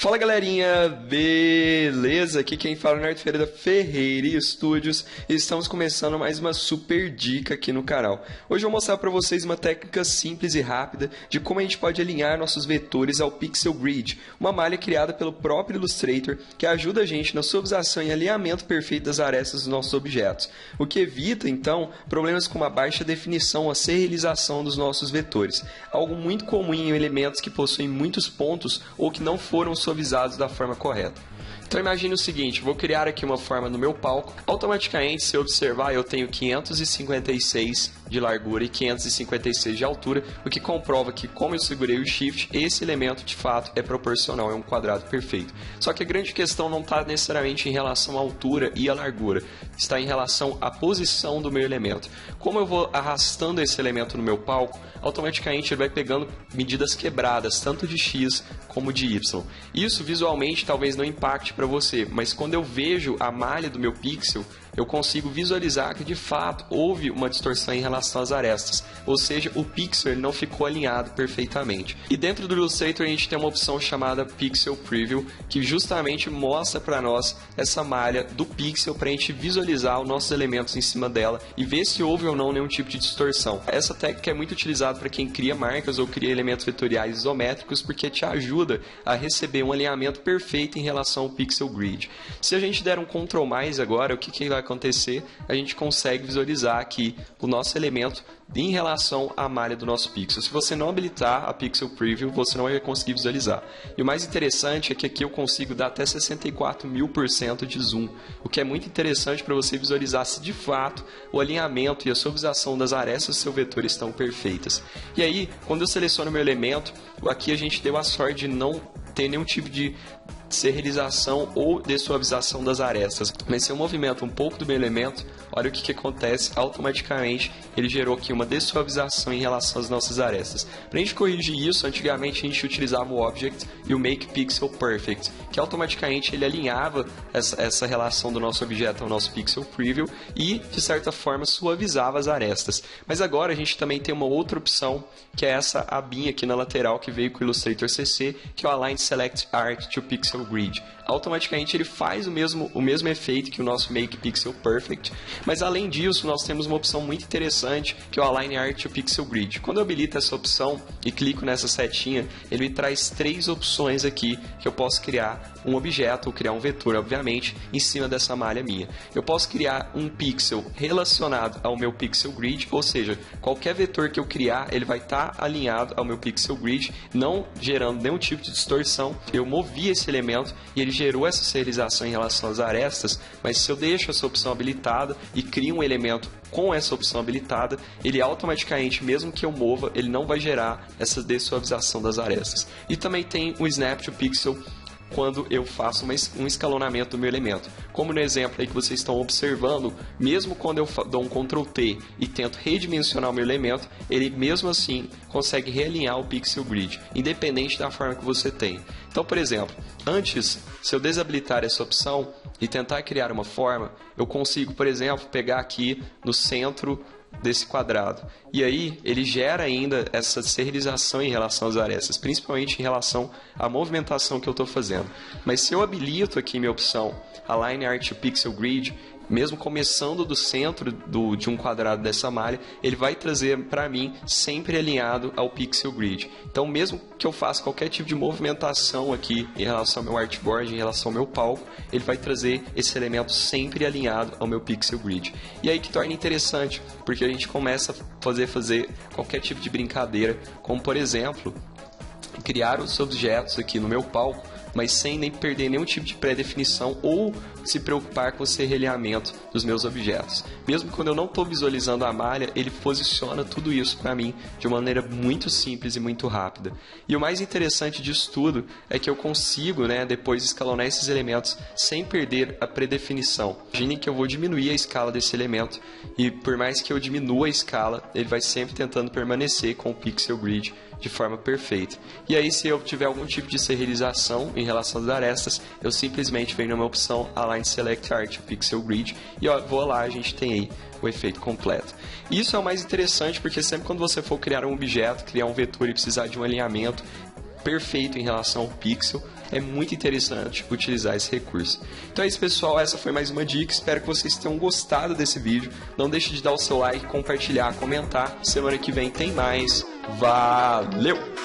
Fala galerinha, beleza? Aqui quem fala é o Nerd Ferreira da Ferreira Studios e estamos começando mais uma super dica aqui no canal. Hoje eu vou mostrar para vocês uma técnica simples e rápida de como a gente pode alinhar nossos vetores ao Pixel Grid, uma malha criada pelo próprio Illustrator que ajuda a gente na suavização e alinhamento perfeito das arestas dos nossos objetos, o que evita então problemas como a baixa definição ou a serialização dos nossos vetores, algo muito comum em elementos que possuem muitos pontos ou que não foram suavizados da forma correta. Então imagine o seguinte, vou criar aqui uma forma no meu palco, automaticamente se eu observar eu tenho 556 de largura e 556 de altura, o que comprova que como eu segurei o Shift, esse elemento de fato é proporcional, é um quadrado perfeito. Só que a grande questão não está necessariamente em relação à altura e à largura, está em relação à posição do meu elemento. Como eu vou arrastando esse elemento no meu palco, automaticamente ele vai pegando medidas quebradas, tanto de X como de Y. Isso visualmente talvez não impacte para você, mas quando eu vejo a malha do meu pixel, eu consigo visualizar que de fato houve uma distorção em relação às arestas, ou seja, o pixel ele não ficou alinhado perfeitamente. E dentro do Illustrator a gente tem uma opção chamada Pixel Preview, que justamente mostra para nós essa malha do pixel para a gente visualizar os nossos elementos em cima dela e ver se houve ou não nenhum tipo de distorção. Essa técnica é muito utilizada para quem cria marcas ou cria elementos vetoriais isométricos, porque te ajuda a receber um alinhamento perfeito em relação ao Pixel Grid. Se a gente der um Ctrl+ agora, o que vai acontecer? A gente consegue visualizar aqui o nosso elemento em relação à malha do nosso pixel. Se você não habilitar a Pixel Preview, você não vai conseguir visualizar. E o mais interessante é que aqui eu consigo dar até 64.000% de zoom, o que é muito interessante para você visualizar se de fato o alinhamento e a suavização das arestas do seu vetor estão perfeitas. E aí, quando eu seleciono meu elemento, aqui a gente deu a sorte de não ter nenhum tipo de serialização ou dessuavização das arestas. Mas se eu movimento um pouco do meu elemento, olha o que acontece, automaticamente ele gerou aqui uma dessuavização em relação às nossas arestas. Para a gente corrigir isso, antigamente a gente utilizava o Object e o Make Pixel Perfect, que automaticamente ele alinhava essa relação do nosso objeto ao nosso Pixel Preview e, de certa forma, suavizava as arestas. Mas agora a gente também tem uma outra opção, que é essa abinha aqui na lateral que veio com o Illustrator CC, que é o Align Select Art to Pixel Grid. Automaticamente ele faz o mesmo efeito que o nosso Make Pixel Perfect, mas além disso nós temos uma opção muito interessante que é o Align Art to Pixel Grid. Quando eu habilito essa opção e clico nessa setinha, ele me traz três opções aqui que eu posso criar um objeto ou criar um vetor, obviamente, em cima dessa malha minha. Eu posso criar um pixel relacionado ao meu Pixel Grid, ou seja, qualquer vetor que eu criar, ele vai estar alinhado ao meu Pixel Grid, não gerando nenhum tipo de distorção. Eu movi esse elemento e ele gerou essa serialização em relação às arestas, mas se eu deixo essa opção habilitada e crio um elemento com essa opção habilitada, ele automaticamente, mesmo que eu mova, ele não vai gerar essa dessuavização das arestas. E também tem o Snap to Pixel, quando eu faço um escalonamento do meu elemento. Como no exemplo aí que vocês estão observando, mesmo quando eu dou um Ctrl T e tento redimensionar o meu elemento, ele mesmo assim consegue realinhar o Pixel Grid, independente da forma que você tem. Então, por exemplo, antes, se eu desabilitar essa opção e tentar criar uma forma, eu consigo, por exemplo, pegar aqui no centro desse quadrado. E aí ele gera ainda essa serialização em relação às arestas, principalmente em relação à movimentação que eu estou fazendo. Mas se eu habilito aqui minha opção Align Art to Pixel Grid, mesmo começando do centro de um quadrado dessa malha, ele vai trazer para mim sempre alinhado ao Pixel Grid. Então, mesmo que eu faça qualquer tipo de movimentação aqui em relação ao meu artboard, em relação ao meu palco, ele vai trazer esse elemento sempre alinhado ao meu Pixel Grid. E aí que torna interessante, porque a gente começa a fazer qualquer tipo de brincadeira, como por exemplo, criar os objetos aqui no meu palco, mas sem nem perder nenhum tipo de pré-definição ou se preocupar com o serralhamento dos meus objetos. Mesmo quando eu não estou visualizando a malha, ele posiciona tudo isso para mim de uma maneira muito simples e muito rápida. E o mais interessante disso tudo é que eu consigo, depois escalonar esses elementos sem perder a predefinição. Imaginem que eu vou diminuir a escala desse elemento e por mais que eu diminua a escala, ele vai sempre tentando permanecer com o Pixel Grid de forma perfeita. E aí, se eu tiver algum tipo de serialização em relação às arestas, eu simplesmente venho numa opção Align Select Art to Pixel Grid e vou lá, a gente tem aí o efeito completo. Isso é o mais interessante porque sempre quando você for criar um objeto, criar um vetor e precisar de um alinhamento, perfeito em relação ao pixel. É muito interessante utilizar esse recurso. Então é isso, pessoal, essa foi mais uma dica. Espero que vocês tenham gostado desse vídeo. Não deixe de dar o seu like, compartilhar, comentar. Semana que vem tem mais. Valeu!